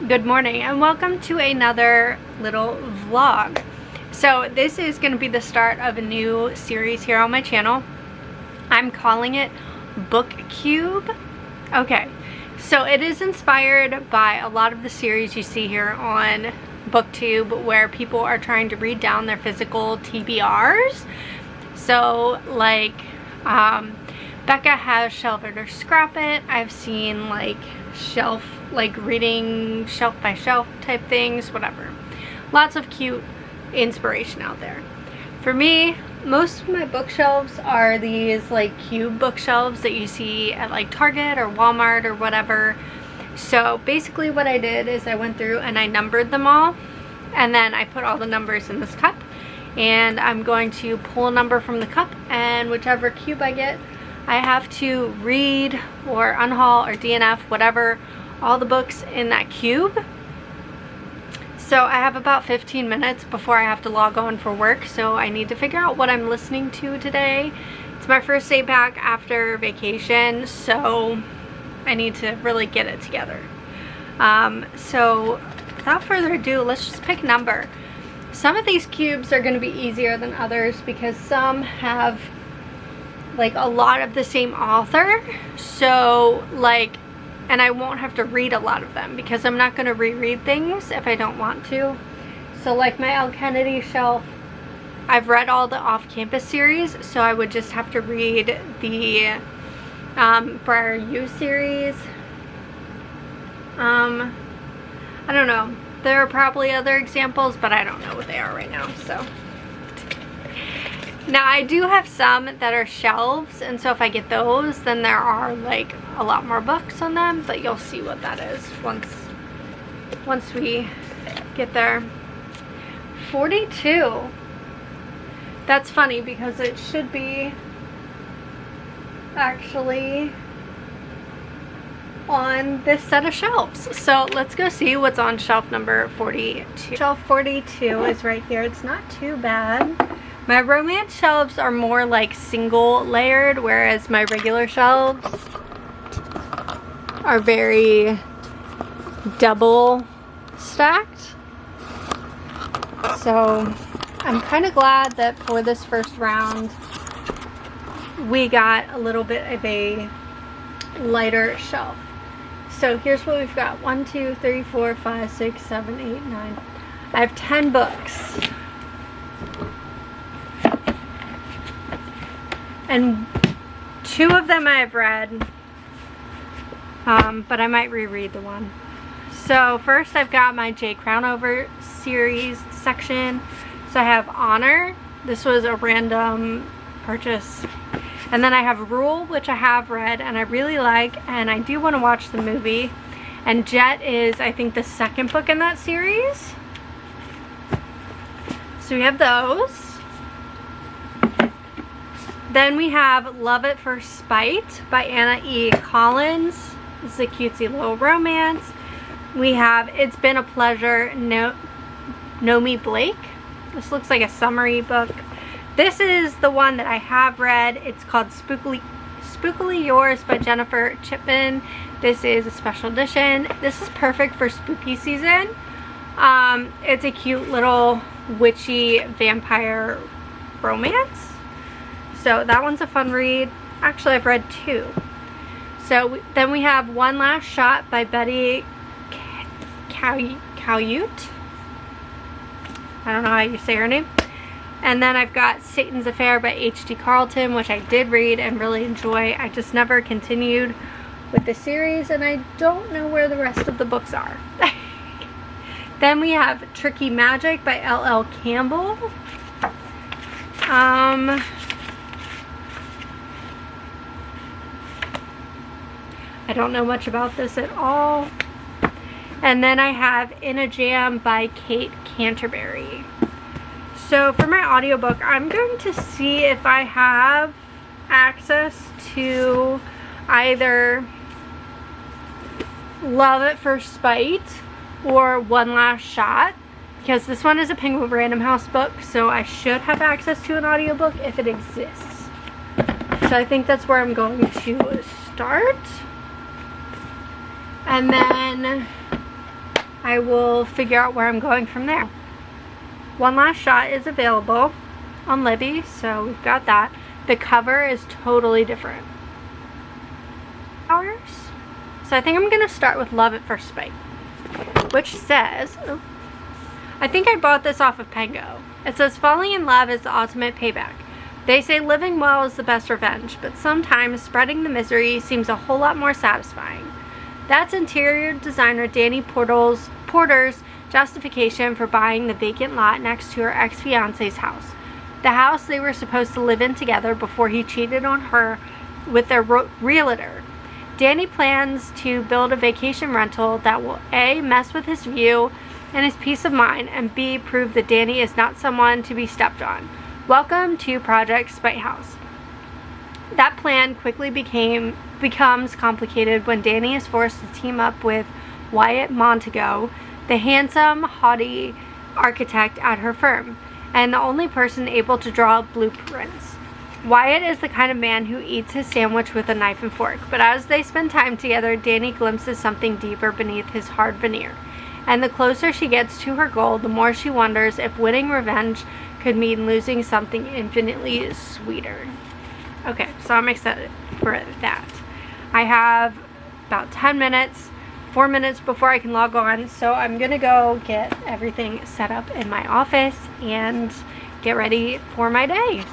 Good morning and welcome to another little vlog. So this is going to be the start of a new series here on my channel. I'm calling it Bookcube. Okay, so it is inspired by a lot of the series you see here on Booktube where people are trying to read down their physical TBRs. So like Becca has Shelf It or Scrap It. I've seen like reading shelf by shelf type things, whatever. Lots of cute inspiration out there. For me, most of my bookshelves are these like cube bookshelves that you see at like Target or Walmart or whatever. So basically what I did is I went through and I numbered them all, and then I put all the numbers in this cup, and I'm going to pull a number from the cup, and whichever cube I get, I have to read or unhaul or DNF, whatever, all the books in that cube. So I have about 15 minutes before I have to log on for work, so I need to figure out what I'm listening to today. It's my first day back after vacation, so I need to really get it together. So without further ado, let's just pick a number. Some of these cubes are going to be easier than others because some have like a lot of the same author, so like, and I won't have to read a lot of them because I'm not going to reread things if I don't want to. So like my L. Kennedy shelf, I've read all the off-campus series, so I would just have to read the Briar U series. I don't know, there are probably other examples, but I don't know what they are right now. So now I do have some that are shelves, and so if I get those, then there are like a lot more books on them, but you'll see what that is once we get there. 42. That's funny because it should be actually on this set of shelves. So let's go see what's on shelf number 42. Shelf 42 is right here. It's not too bad. My romance shelves are more like single layered, whereas my regular shelves are very double stacked. So I'm kind of glad that for this first round we got a little bit of a lighter shelf. So here's what we've got. 1, 2, 3, 4, 5, 6, 7, 8, 9. I have 10 books. And 2 of them I've read, but I might reread the one. So first I've got my J. Crownover series section. So I have Honor. This was a random purchase. And then I have Rule, which I have read and I really like, and I do want to watch the movie. And Jet is, I think, the second book in that series. So we have those. Then we have Love at First Spite by Anna E. Collins. This is a cutesy little romance. We have It's Been a Pleasure, Nomi Blake. This looks like a summary book. This is the one that I have read. It's called Spookily Yours by Jennifer Chipman. This is a special edition. This is perfect for spooky season. It's a cute little witchy vampire romance. So that one's a fun read. Actually, I've read 2. So then we have One Last Shot by Betty Cayute. I don't know how you say her name. And then I've got Satan's Affair by H.D. Carlton, which I did read and really enjoy. I just never continued with the series, and I don't know where the rest of the books are. Then we have Tricky Magic by L.L. Campbell. I don't know much about this at all. And then I have In a Jam by Kate Canterbury. So for my audiobook, I'm going to see if I have access to either Love at First Spite or One Last Shot, because this one is a Penguin Random House book, so I should have access to an audiobook if it exists. So I think that's where I'm going to start. And then I will figure out where I'm going from there. One Last Shot is available on Libby, so we've got that. The cover is totally different. So I think I'm gonna start with Love at First Spite, which says, oh, I think I bought this off of Pengo. It says, falling in love is the ultimate payback. They say living well is the best revenge, but sometimes spreading the misery seems a whole lot more satisfying. That's interior designer Danny Porter's justification for buying the vacant lot next to her ex-fiance's house. The house they were supposed to live in together before he cheated on her with their realtor. Danny plans to build a vacation rental that will A, mess with his view and his peace of mind, and B, prove that Danny is not someone to be stepped on. Welcome to Project Spite House. That plan quickly becomes complicated when Danny is forced to team up with Wyatt Montego, the handsome, haughty architect at her firm, and the only person able to draw blueprints. Wyatt is the kind of man who eats his sandwich with a knife and fork, but as they spend time together, Danny glimpses something deeper beneath his hard veneer. And the closer she gets to her goal, the more she wonders if winning revenge could mean losing something infinitely sweeter. Okay, so I'm excited for that. I have about 10 minutes, 4 minutes before I can log on, so I'm gonna go get everything set up in my office and get ready for my day.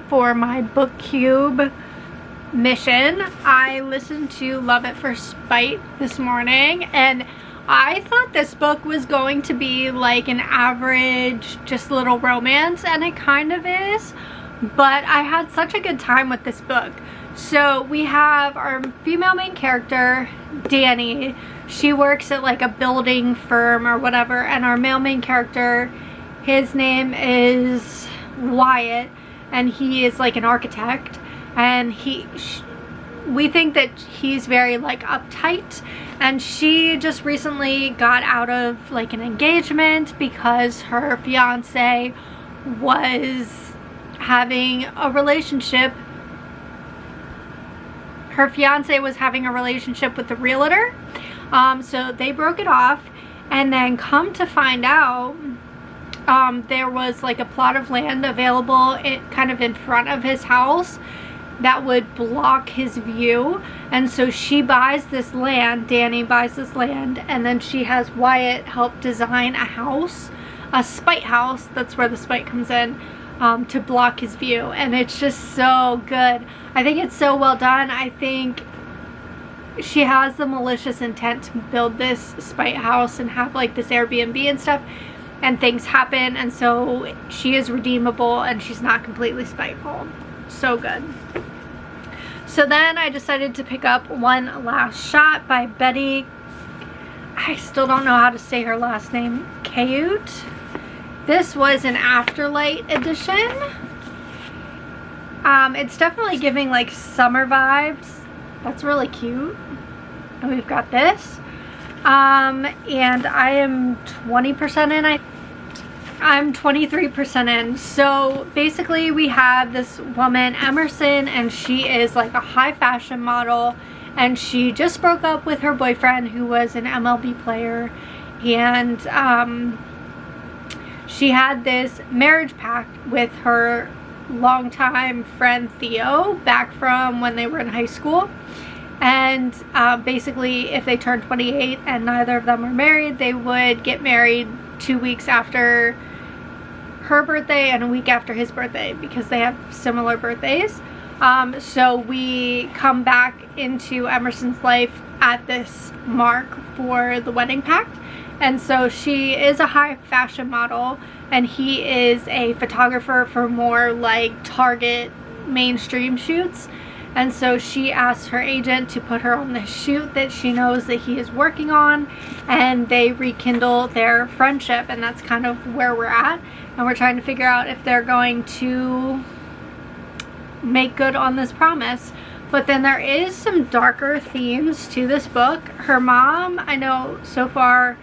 For my Bookcube mission, I listened to Love at First Spite this morning, and I thought this book was going to be like an average just little romance, and it kind of is, but I had such a good time with this book. So we have our female main character, Danny. She works at like a building firm or whatever, and our male main character, his name is Wyatt, and he is like an architect, and we think that he's very like uptight, and she just recently got out of like an engagement because her fiance was having a relationship. Her fiance was having a relationship with the realtor, so they broke it off, and then come to find out, there was like a plot of land available kind of in front of his house that would block his view, and so she buys this land, Danny buys this land, and then she has Wyatt help design a house, a spite house, that's where the spite comes in, to block his view, and it's just so good. I think it's so well done. I think she has the malicious intent to build this spite house and have like this Airbnb and stuff, and things happen, and so she is redeemable and she's not completely spiteful. So good. So then I decided to pick up One Last Shot by Betty, I still don't know how to say her last name, Cute. This was an Afterlight edition. It's definitely giving like summer vibes. That's really cute. And we've got this. And I am 20% in. I'm 23% in. So basically we have this woman, Emerson, and she is like a high fashion model, and she just broke up with her boyfriend who was an MLB player, and she had this marriage pact with her longtime friend Theo back from when they were in high school. And basically if they turned 28 and neither of them were married, they would get married 2 weeks after her birthday and a week after his birthday, because they have similar birthdays. So we come back into Emerson's life at this mark for the wedding pact. And so she is a high fashion model and he is a photographer for more like Target mainstream shoots. And so she asks her agent to put her on the shoot that she knows that he is working on, and they rekindle their friendship, and that's kind of where we're at. And we're trying to figure out if they're going to make good on this promise. But then there is some darker themes to this book. Her mom, I know so far,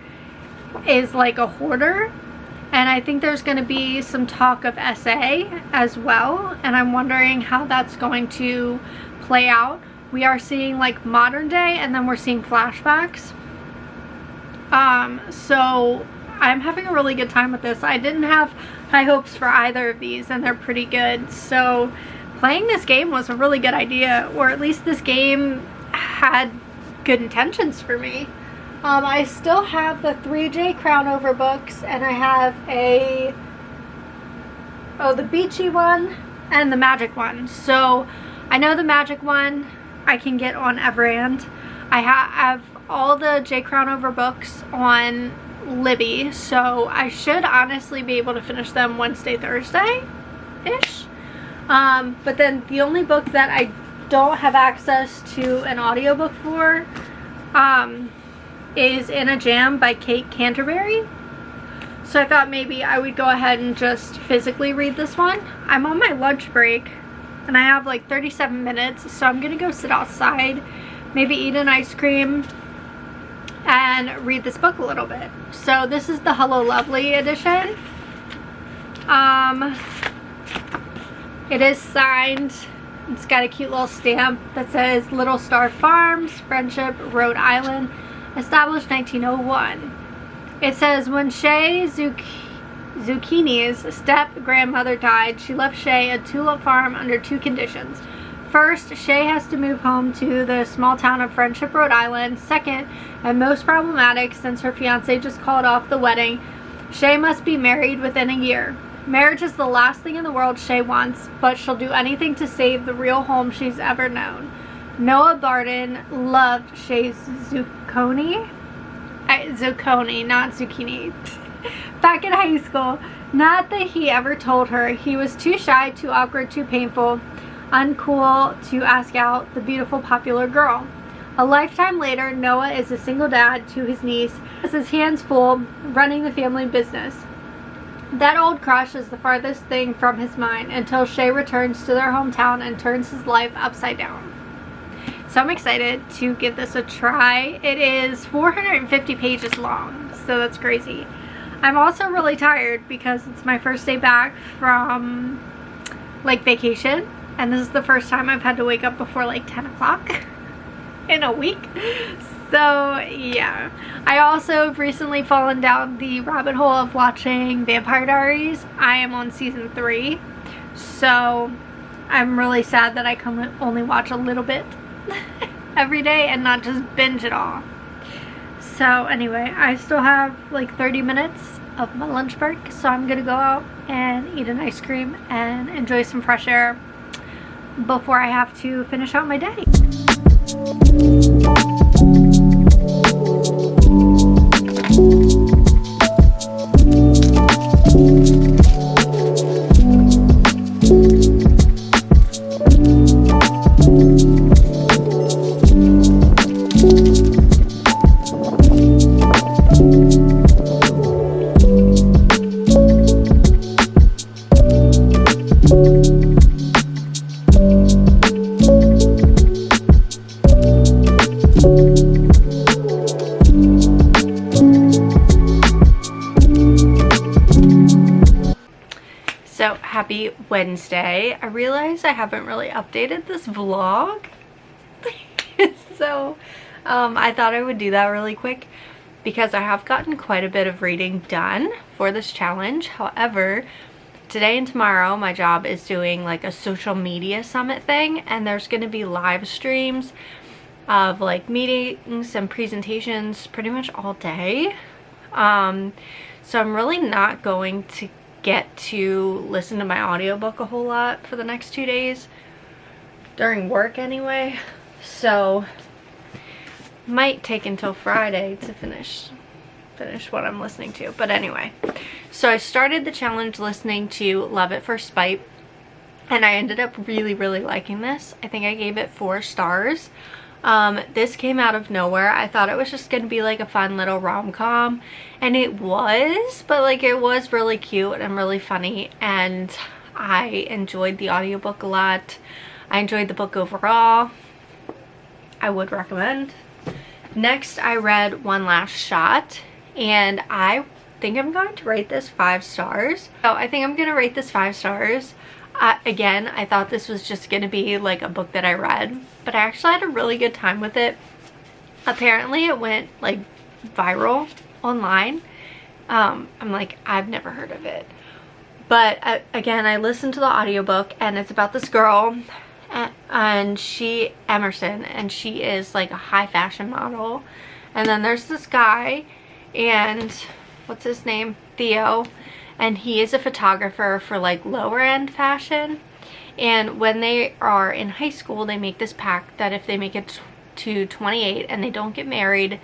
is like a hoarder, and I think there's going to be some talk of SA as well, and I'm wondering how that's going to play out. We are seeing like modern day, and then we're seeing flashbacks. So I'm having a really good time with this. I didn't have high hopes for either of these, and they're pretty good. So playing this game was a really good idea, or at least this game had good intentions for me. I still have the 3J Crown Over books, and I have the Beachy one and the Magic one. So I know the Magic one I can get on Everand. I have all the J Crown Over books on Libby, so I should honestly be able to finish them Wednesday, Thursday-ish. But then the only book that I don't have access to an audiobook for is In a Jam by Kate Canterbury. So I thought maybe I would go ahead and just physically read this one. I'm on my lunch break and I have like 37 minutes, so I'm gonna go sit outside, maybe eat an ice cream, and read this book a little bit. So this is the Hello Lovely edition. It is signed. It's got a cute little stamp that says Little Star Farms, Friendship, Rhode Island, established 1901. It says, when Shay Zucchini's step-grandmother died, she left Shay a tulip farm under two conditions. First, Shay has to move home to the small town of Friendship, Rhode Island. Second, and most problematic since her fiancé just called off the wedding, Shay must be married within a year. Marriage is the last thing in the world Shay wants, but she'll do anything to save the real home she's ever known. Noah Barden loved Shay's zucchini, not zucchini, back in high school. Not that he ever told her. He was too shy, too awkward, too painful, uncool to ask out the beautiful, popular girl. A lifetime later, Noah is a single dad to his niece, has his hands full running the family business. That old crush is the farthest thing from his mind until Shay returns to their hometown and turns his life upside down. So I'm excited to give this a try. It is 450 pages long, so that's crazy. I'm also really tired because it's my first day back from like vacation, and this is the first time I've had to wake up before like 10 o'clock in a week. So yeah, I also have recently fallen down the rabbit hole of watching Vampire Diaries. I am on season 3, so I'm really sad that I can only watch a little bit every day and not just binge it all. So anyway, I still have like 30 minutes of my lunch break, so I'm gonna go out and eat an ice cream and enjoy some fresh air before I have to finish out my day. So happy Wednesday. I realize I haven't really updated this vlog. So I thought I would do that really quick because I have gotten quite a bit of reading done for this challenge. However, today and tomorrow my job is doing like a social media summit thing, and there's going to be live streams of like meetings and presentations pretty much all day. So I'm really not going to get to listen to my audiobook a whole lot for the next 2 days during work anyway, so might take until Friday to finish what I'm listening to. But anyway, so I started the challenge listening to Love at First Bite, and I ended up really liking this. I think I gave it 4 stars. This came out of nowhere. I thought it was just gonna be like a fun little rom-com, and it was, but like it was really cute and really funny, and I enjoyed the audiobook a lot. I enjoyed the book overall. I would recommend. Next, I read One Last Shot, and I think I'm going to rate this 5 stars. So I think I'm gonna rate this 5 stars. Again, I thought this was just gonna be like a book that I read, but I actually had a really good time with it. Apparently it went like viral online. I'm like, I've never heard of it. But again, I listened to the audiobook, and it's about this girl, and Emerson, and she is like a high fashion model. And then there's this guy, and what's his name? Theo. And he is a photographer for like lower end fashion. And when they are in high school, they make this pact that if they make it to 28 and they don't get married,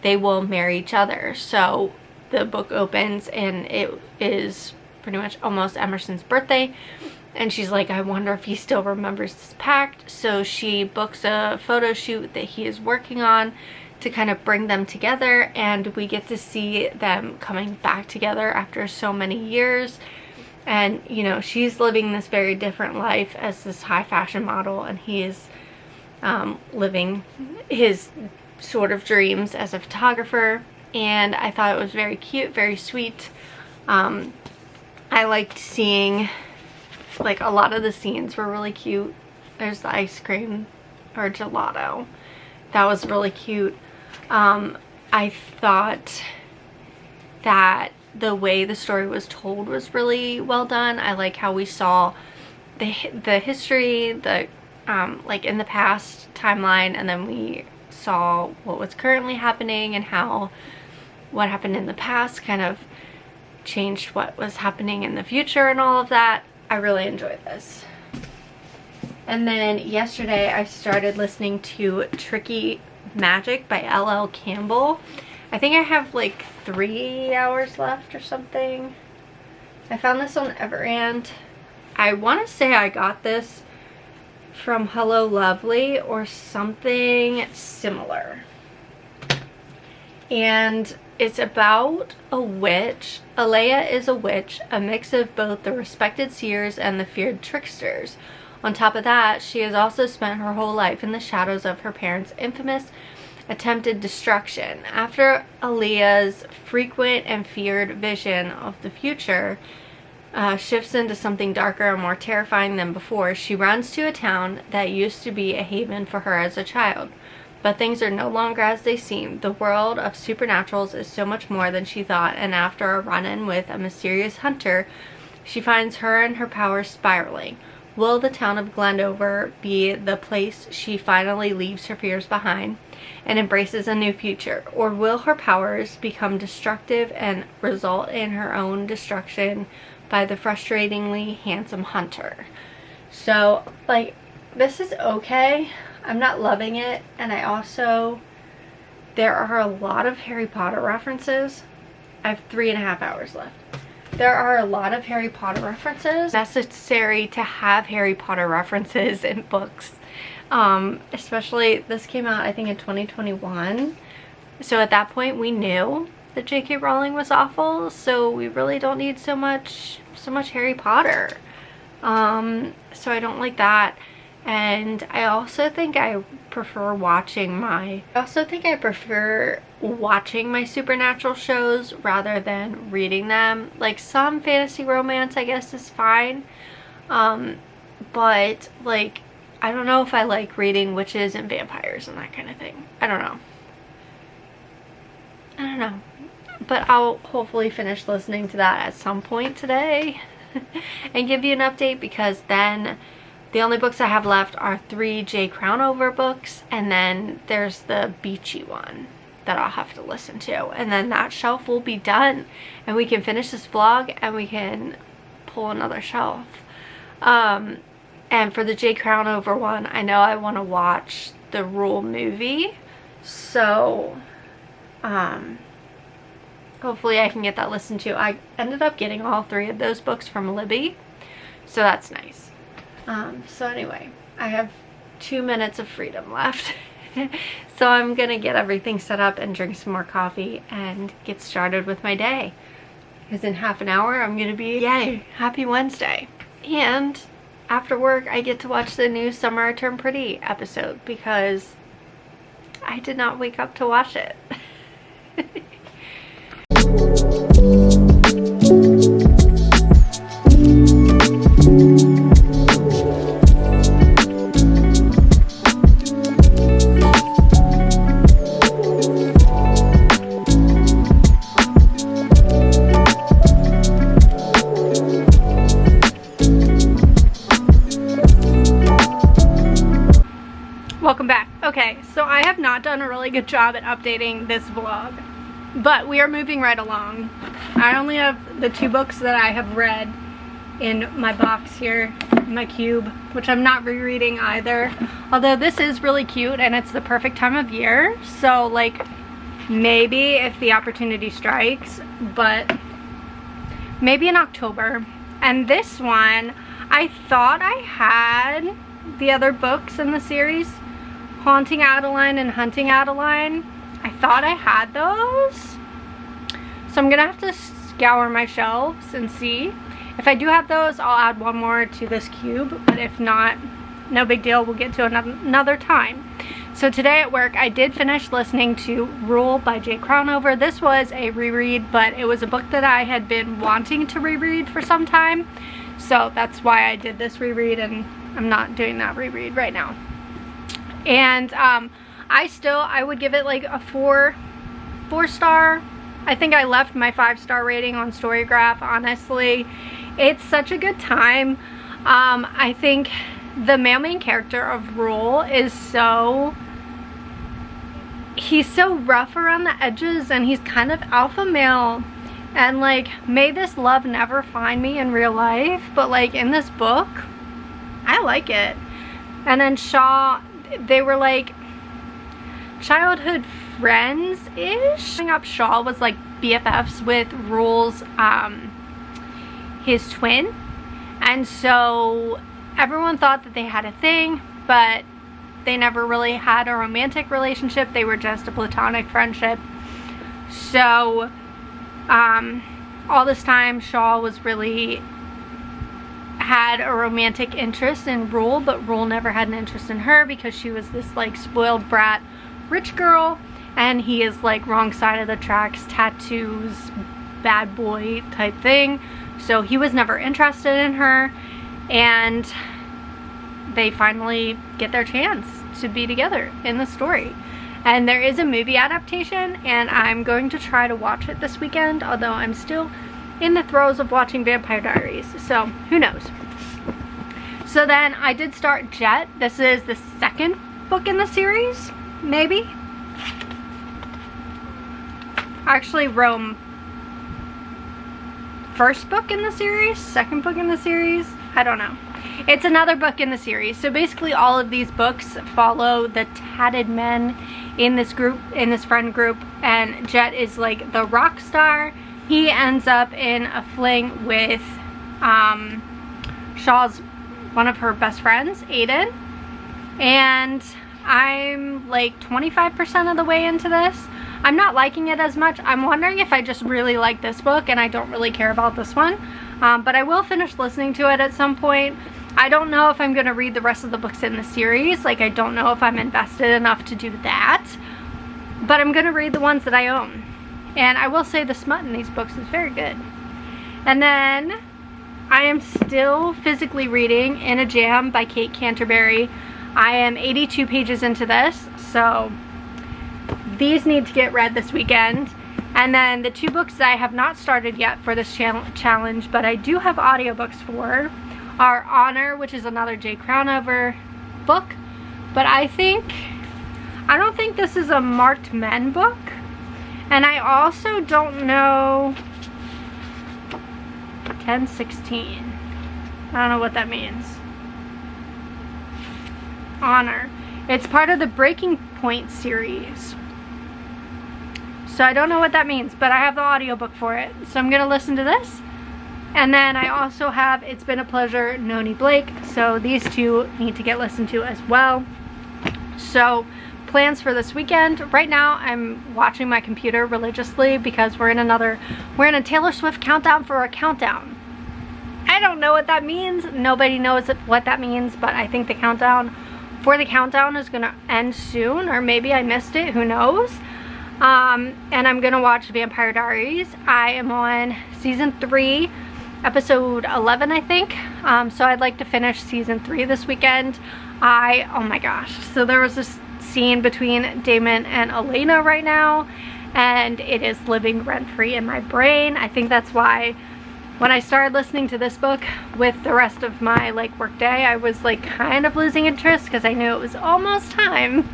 they will marry each other. So the book opens and it is pretty much almost Emerson's birthday, and she's like, I wonder if he still remembers this pact. So she books a photo shoot that he is working on to kind of bring them together, and we get to see them coming back together after so many years. And you know, she's living this very different life as this high fashion model, and he is living his sort of dreams as a photographer. And I thought it was very cute, very sweet. I liked seeing, like, a lot of the scenes were really cute. There's the ice cream or gelato. That was really cute. I thought that the way the story was told was really well done. I like how we saw the history, like in the past timeline, and then we saw what was currently happening, and how what happened in the past kind of changed what was happening in the future and all of that. I really enjoyed this. And then yesterday I started listening to Tricky Magic by L.L. Campbell. I think I have like 3 hours left or something. I found this on Everand. I want to say I got this from Hello Lovely or something similar. And it's about a witch. Alea is a witch, a mix of both the respected seers and the feared tricksters. On top of that, she has also spent her whole life in the shadows of her parents' infamous attempted destruction. After Alea's frequent and feared vision of the future shifts into something darker and more terrifying than before, she runs to a town that used to be a haven for her as a child. But things are no longer as they seem. The world of supernaturals is so much more than she thought, and after a run-in with a mysterious hunter, she finds her and her powers spiraling. Will the town of Glendover be the place she finally leaves her fears behind and embraces a new future? Or will her powers become destructive and result in her own destruction by the frustratingly handsome hunter? So, like, this is okay. I'm not loving it, and there are a lot of Harry Potter references. I have 3.5 hours left. There are a lot of Harry Potter references. Necessary to have Harry Potter references in books. Especially, this came out I think in 2021. So at that point we knew that J.K. Rowling was awful, so we really don't need so much Harry Potter. So I don't like that. And I also think I prefer watching my supernatural shows rather than reading them. Like, some fantasy romance I guess is fine, but like, I don't know if I like reading witches and vampires and that kind of thing. I don't know, but I'll hopefully finish listening to that at some point today and give you an update, because then the only books I have left are 3 J. Crownover books, and then there's the beachy one that I'll have to listen to, and then that shelf will be done, and we can finish this vlog and we can pull another shelf. And for the J. Crownover one, I know I want to watch the Rule movie, so hopefully I can get that listened to. I ended up getting all 3 of those books from Libby, so that's nice. So anyway, I have 2 minutes of freedom left. So I'm gonna get everything set up and drink some more coffee and get started with my day. Because in half an hour I'm gonna be, yay, happy Wednesday. And after work I get to watch the new Summer I Turned Pretty episode because I did not wake up to watch it. Welcome back. Okay, so I have not done a really good job at updating this vlog, but we are moving right along. I only have the 2 books that I have read in my box here, my cube, which I'm not rereading either. Although this is really cute and it's the perfect time of year, so like maybe if the opportunity strikes, but maybe in October. And this one, I thought I had the other books in the series, Haunting Adeline and Hunting Adeline. I thought I had those. So I'm gonna have to scour my shelves and see. If I do have those, I'll add one more to this cube, but if not, no big deal, we'll get to another time. So today at work, I did finish listening to Rule by Jay Crownover. This was a reread, but it was a book that I had been wanting to reread for some time. So that's why I did this reread, and I'm not doing that reread right now. And I would give it like a 4 star. I think I left my 5-star rating on Storygraph, honestly. It's such a good time. I think the male main character of Rule is he's so rough around the edges, and he's kind of alpha male. And like, may this love never find me in real life, but like in this book, I like it. And then Shaw, they were like childhood friends-ish. Growing up, Shaw was like BFFs with Rule's, his twin. And so everyone thought that they had a thing, but they never really had a romantic relationship. They were just a platonic friendship. So, all this time, Shaw was really had a romantic interest in Rule, but Rule never had an interest in her because she was this like spoiled brat rich girl, and he is like wrong side of the tracks, tattoos, bad boy type thing. So he was never interested in her, and they finally get their chance to be together in the story. And there is a movie adaptation, and I'm going to try to watch it this weekend, although I'm still in the throes of watching Vampire Diaries, so who knows. So then I did start Jet. This is the 2nd book in the series, maybe? Actually, Rome. 1st book in the series? 2nd book in the series? I don't know. It's another book in the series. So basically all of these books follow the tatted men in this group, in this friend group, and Jet is like the rock star. He ends up in a fling with Shaw's, one of her best friends, Aiden. And I'm like 25% of the way into this. I'm not liking it as much. I'm wondering if I just really like this book and I don't really care about this one. But I will finish listening to it at some point. I don't know if I'm going to read the rest of the books in the series. Like, I don't know if I'm invested enough to do that. But I'm going to read the ones that I own. And I will say the smut in these books is very good. And then I am still physically reading In a Jam by Kate Canterbury. I am 82 pages into this, so these need to get read this weekend. And then the 2 books that I have not started yet for this challenge, but I do have audiobooks for, are Honor, which is another Jay Crownover book. But I don't think this is a marked men book. And I also don't know 1016. I don't know what that means. Honor. It's part of the Breaking Point series. So I don't know what that means, but I have the audiobook for it. So I'm going to listen to this And then I also have It's Been a Pleasure, Noni Blake. So these two need to get listened to as well. So plans for this weekend. Right now I'm watching my computer religiously because we're in a Taylor Swift countdown for a countdown. I don't know what that means. Nobody knows what that means, but I think the countdown is gonna end soon, or maybe I missed it, who knows. And I'm gonna watch Vampire Diaries. I am on season 3, episode 11, I think. So I'd like to finish season 3 this weekend. Oh my gosh. So there was this scene between Damon and Elena right now, and it is living rent-free in my brain. I think that's why when I started listening to this book with the rest of my work day, I was kind of losing interest because I knew it was almost time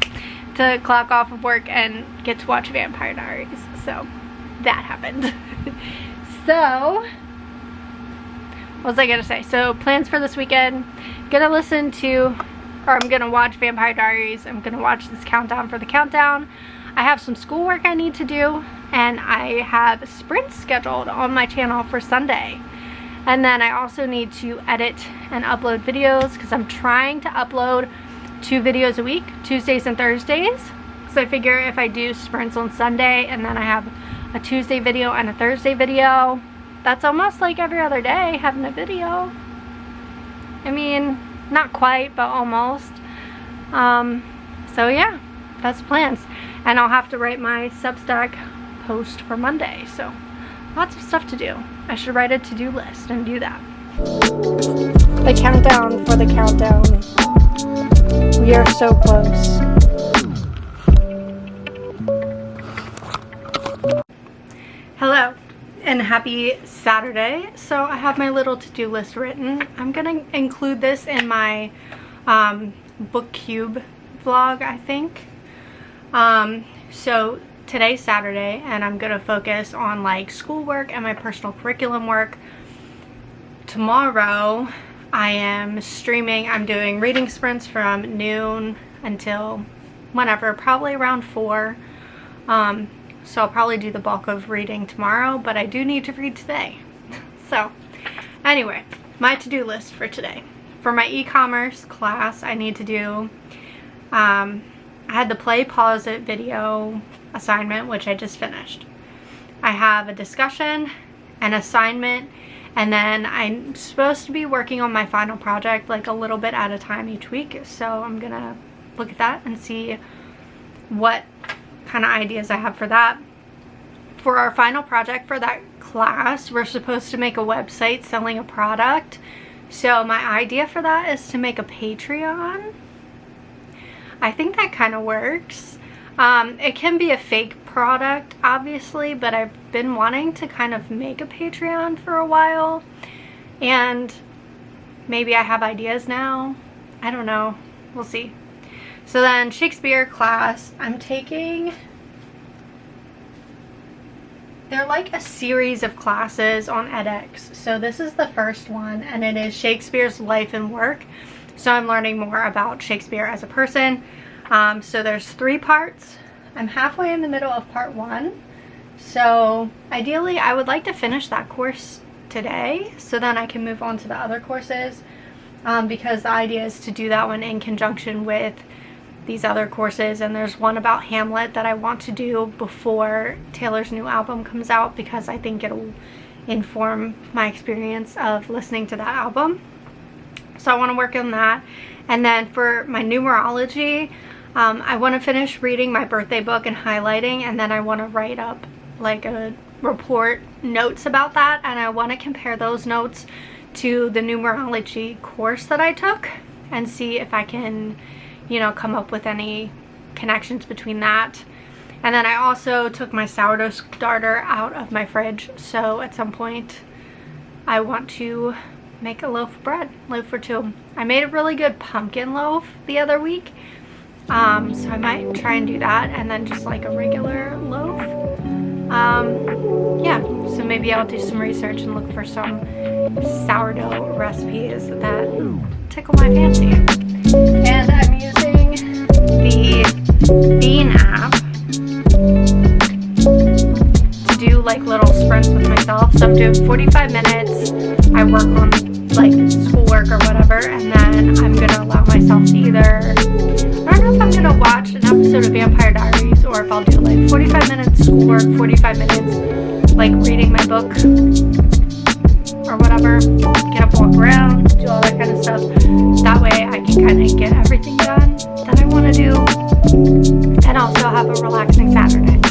to clock off of work and get to watch Vampire Diaries. So that happened. So what was I gonna say? So plans for this weekend, I'm gonna watch Vampire Diaries. I'm gonna watch this countdown for the countdown. I have some schoolwork I need to do, and I have sprints scheduled on my channel for Sunday. And then I also need to edit and upload videos because I'm trying to upload 2 videos a week, Tuesdays and Thursdays. So I figure if I do sprints on Sunday and then I have a Tuesday video and a Thursday video, that's almost like every other day having a video. I mean, not quite, but almost. So yeah, that's plans. And I'll have to write my Substack post for Monday. So lots of stuff to do. I should write a to-do list and do that. The countdown for the countdown. We are so close. Hello and happy Saturday. So I have my little to-do list written. I'm gonna include this in my Bookcube vlog, I think. So today's Saturday and I'm gonna focus on schoolwork and my personal curriculum work. Tomorrow I am streaming. I'm doing reading sprints from noon until whenever, probably around 4. So I'll probably do the bulk of reading tomorrow, but I do need to read today. So anyway, my to-do list for today. For my e-commerce class, I need to do, I had the play pause it video assignment, which I just finished. I have a discussion, an assignment, and then I'm supposed to be working on my final project a little bit at a time each week. So I'm gonna look at that and see what kind of ideas I have for that. For our final project for that class, we're supposed to make a website selling a product. So my idea for that is to make a Patreon. I think that kind of works. It can be a fake product, obviously, but I've been wanting to kind of make a Patreon for a while, and maybe I have ideas now. I don't know. We'll see. So then Shakespeare class, I'm taking, they're a series of classes on edX. So this is the first one, and it is Shakespeare's life and work. So I'm learning more about Shakespeare as a person. So there's 3 parts. I'm halfway in the middle of part 1. So ideally I would like to finish that course today so then I can move on to the other courses, because the idea is to do that one in conjunction with these other courses. And there's one about Hamlet that I want to do before Taylor's new album comes out, because I think it'll inform my experience of listening to that album. So I want to work on that. And then for my numerology, I want to finish reading my birthday book and highlighting, and then I want to write up a report notes about that, and I want to compare those notes to the numerology course that I took and see if I can, come up with any connections between that. And then I also took my sourdough starter out of my fridge, so at some point I want to make a loaf of bread, loaf for 2. I made a really good pumpkin loaf the other week, so I might try and do that, and then just a regular loaf. Yeah, so maybe I'll do some research and look for some sourdough recipes that tickle my fancy. And I'm using the Bean app to do little sprints with myself. So I'm doing 45 minutes I work on like schoolwork or whatever, and then I'm gonna allow myself to either, I don't know if I'm gonna watch an episode of Vampire Diaries or if I'll do like 45 minutes schoolwork, 45 minutes like reading my book or whatever, get up, walk around, do all that kind of stuff. That way I can kind of get everything done that I want to do and also have a relaxing Saturday.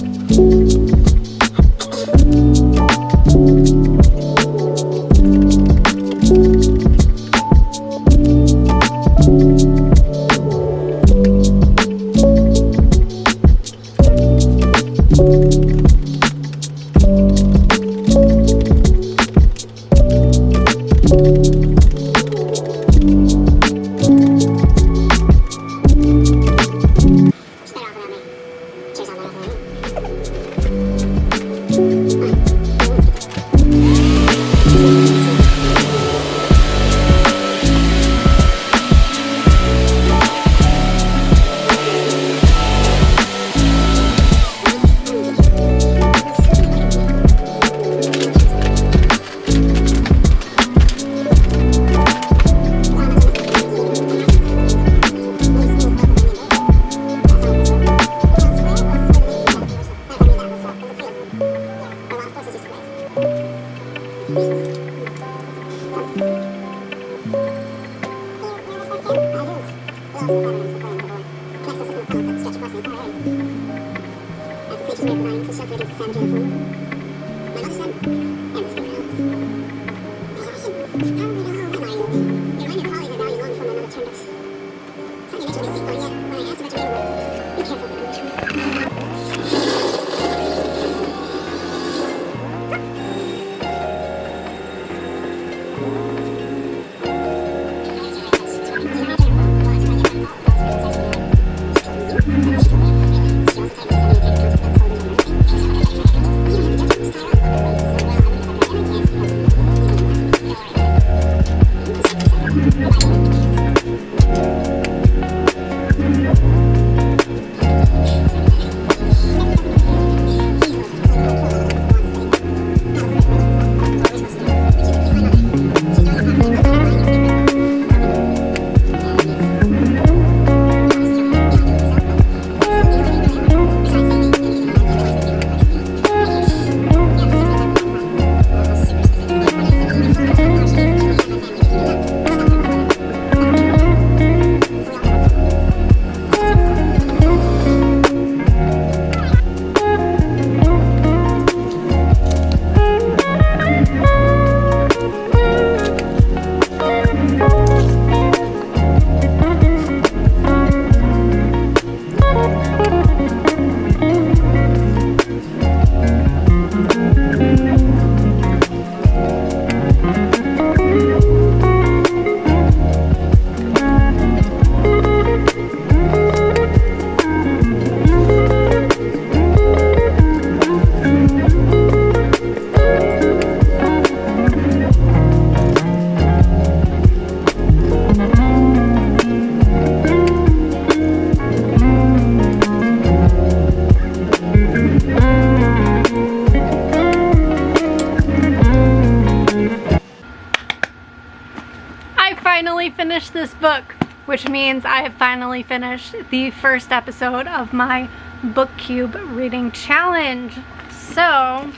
Finished this book, which means I have finally finished the first episode of my Bookcube reading challenge. So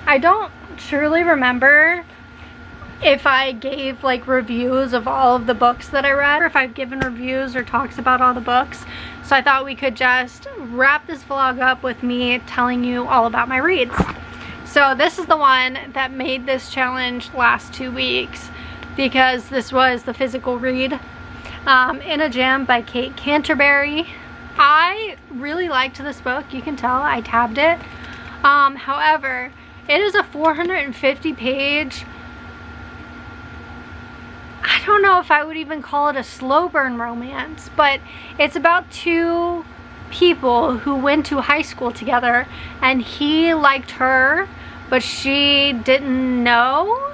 I don't truly remember if I gave like reviews of all of the books that I read, or if I've given reviews or talks about all the books. So I thought we could just wrap this vlog up with me telling you all about my reads. So this is the one that made this challenge last 2 weeks, because this was the physical read, In a Jam by Kate Canterbury. I really liked this book. You can tell I tabbed it. However, it is a 450 page, I don't know if I would even call it a slow burn romance, but it's about two people who went to high school together, and he liked her but she didn't know.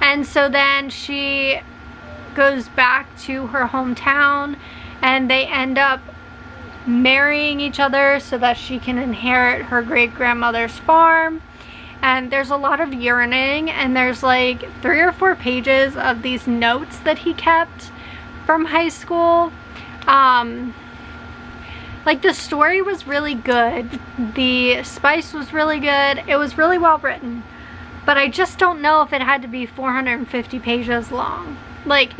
And so then she goes back to her hometown and they end up marrying each other so that she can inherit her great-grandmother's farm. and there's a lot of urinating, and there's like 3 or 4 pages of these notes that he kept from high school. Like, the story was really good, the spice was really good, it was really well written, but I just don't know if it had to be 450 pages long. Like,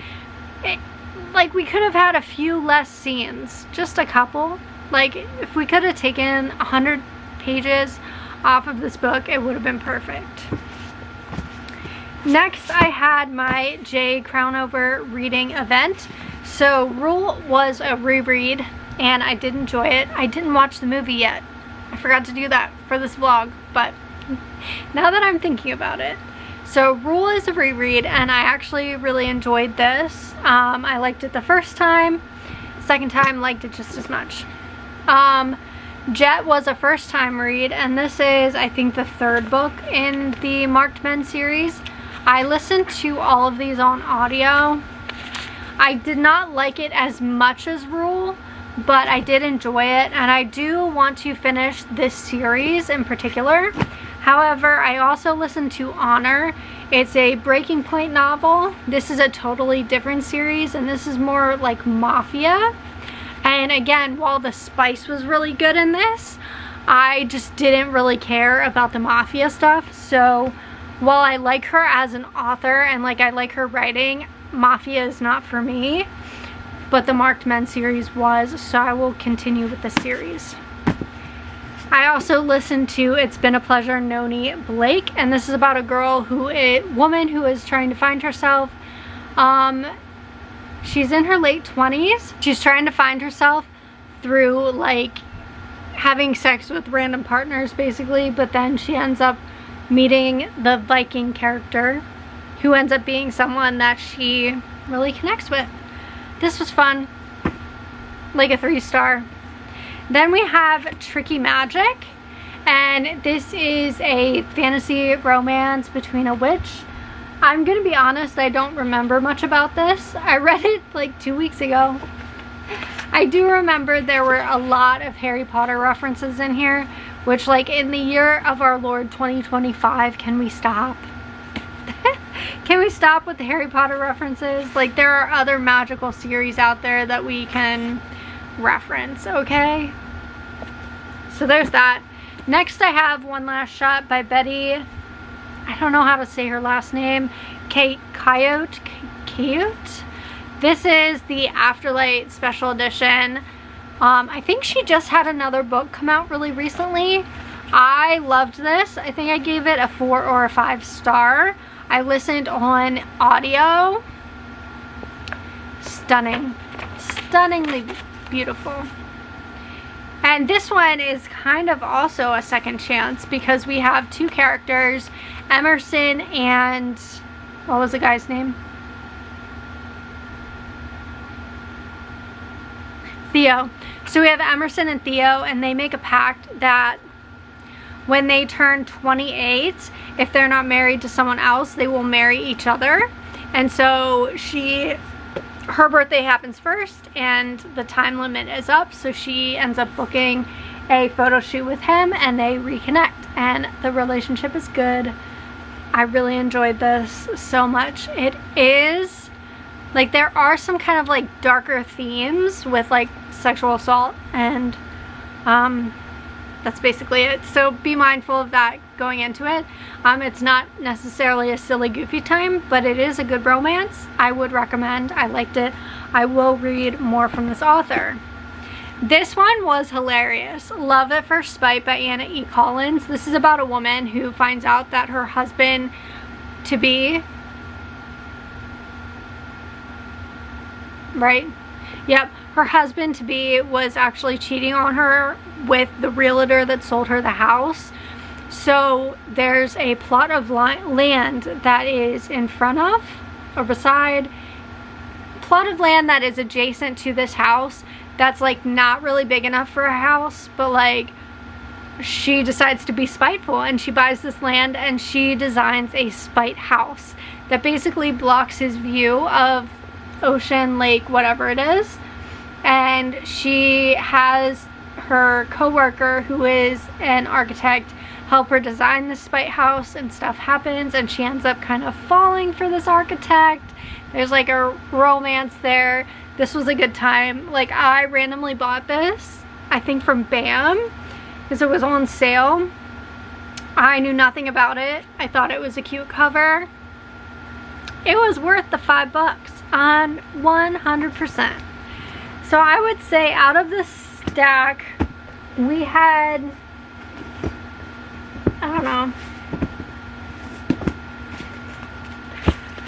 we could have had a few less scenes, just a couple. Like, if we could have taken 100 pages off of this book, it would have been perfect. Next, I had my J. Crownover reading event. So Rule was a reread, and I did enjoy it. I didn't watch the movie yet. I forgot to do that for this vlog, but now that I'm thinking about it. So Rule is a reread, and I actually really enjoyed this. I liked it the first time. Second time, liked it just as much. Jet was a first time read, and this is, I think, the 3rd book in the Marked Men series. I listened to all of these on audio. I did not like it as much as Rule, but I did enjoy it, and I do want to finish this series in particular. However, I also listened to Honor. It's a Breaking Point novel. This is a totally different series, and this is more like mafia. And again, while the spice was really good in this, I just didn't really care about the mafia stuff. So while I like her as an author and like I like her writing, mafia is not for me. But the Marked Men series was, so I will continue with the series. I also listened to It's Been a Pleasure, Noni Blake, and this is about a woman who is trying to find herself. She's in her late 20s. She's trying to find herself through like having sex with random partners basically, but then she ends up meeting the Viking character, who ends up being someone that she really connects with. This was fun, like a 3-star. Then we have Tricky Magic, and this is a fantasy romance between a witch. I'm gonna be honest, I don't remember much about this. I read it like 2 weeks ago. I do remember there were a lot of Harry Potter references in here, which, like, in the year of our Lord 2025, can we stop? Can we stop with the Harry Potter references? Like, there are other magical series out there that we can reference, okay? So there's that. Next I have One Last Shot by Betty, I don't know how to say her last name, Coyote. This is the Afterlight special edition. I think she just had another book come out really recently. I loved this. I think I gave it a 4 or a 5 star. I listened on audio. Stunning. Stunningly beautiful. And this one is kind of also a second chance because we have 2 characters, Emerson and, what was the guy's name? Theo. So we have Emerson and Theo, and they make a pact that when they turn 28, if they're not married to someone else, they will marry each other. And so her birthday happens first, and the time limit is up, so she ends up booking a photo shoot with him, and they reconnect, and the relationship is good. I really enjoyed this so much. It is, like, there are some kind of, like, darker themes with, like, sexual assault, and that's basically it. So be mindful of that going into it. It's not necessarily a silly, goofy time, but it is a good romance. I would recommend. I liked it. I will read more from this author. This one was hilarious. Love at First Spite by Anna E. Collins. This is about a woman who finds out that her husband-to-be, right? Yep, her husband-to-be was actually cheating on her with the realtor that sold her the house. So there's a plot of land that is in front of or beside, plot of land that is adjacent to this house that's like not really big enough for a house, but like she decides to be spiteful and she buys this land and she designs a spite house that basically blocks his view of ocean, lake, whatever it is. And she has her co-worker, who is an architect, help her design this spite house, and stuff happens and she ends up kind of falling for this architect. There's like a romance there. This was a good time. Like, I randomly bought this, I think from BAM, because it was on sale. I knew nothing about it. I thought it was a cute cover. It was worth the $5 on 100%. So I would say out of this stack, we had, I don't know,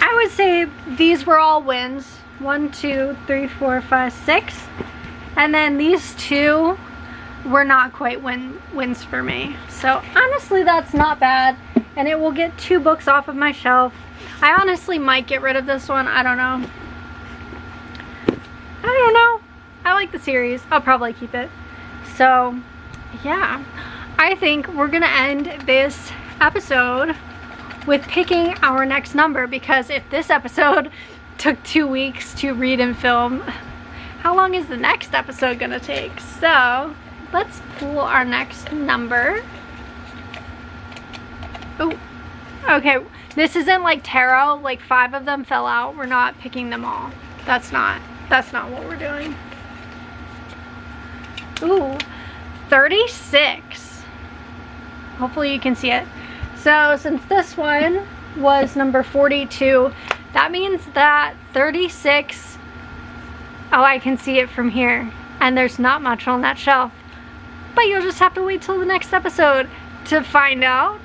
I would say these were all wins. 1, 2, 3, 4, 5, 6. And then these two were not quite wins for me. So honestly, that's not bad. And it will get 2 books off of my shelf. I honestly might get rid of this one. I don't know. I like the series. I'll probably keep it. So yeah, I think we're gonna end this episode with picking our next number, because if this episode took 2 weeks to read and film, how long is the next episode gonna take? So let's pull our next number. Oh, okay, this isn't like tarot, like 5 of them fell out. We're not picking them all. That's not what we're doing. Ooh, 36. Hopefully you can see it. So since this one was number 42, that means that 36, oh, I can see it from here. And there's not much on that shelf. But you'll just have to wait till the next episode to find out.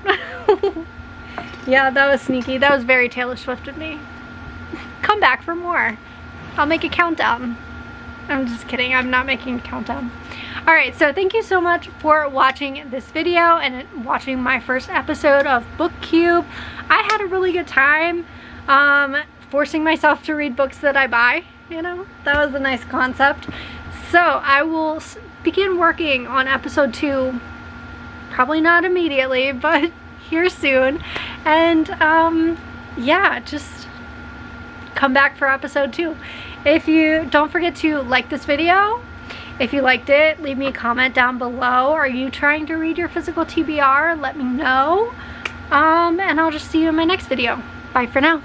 Yeah, that was sneaky. That was very Taylor Swift of me. Come back for more. I'll make a countdown. I'm just kidding. I'm not making a countdown. Alright, so thank you so much for watching this video and watching my first episode of Bookcube. I had a really good time forcing myself to read books that I buy. You know, that was a nice concept. So I will begin working on episode 2, probably not immediately, but here soon. And yeah, just come back for episode 2. If you don't forget to like this video. If you liked it, leave me a comment down below. Are you trying to read your physical TBR? Let me know. And I'll just see you in my next video. Bye for now.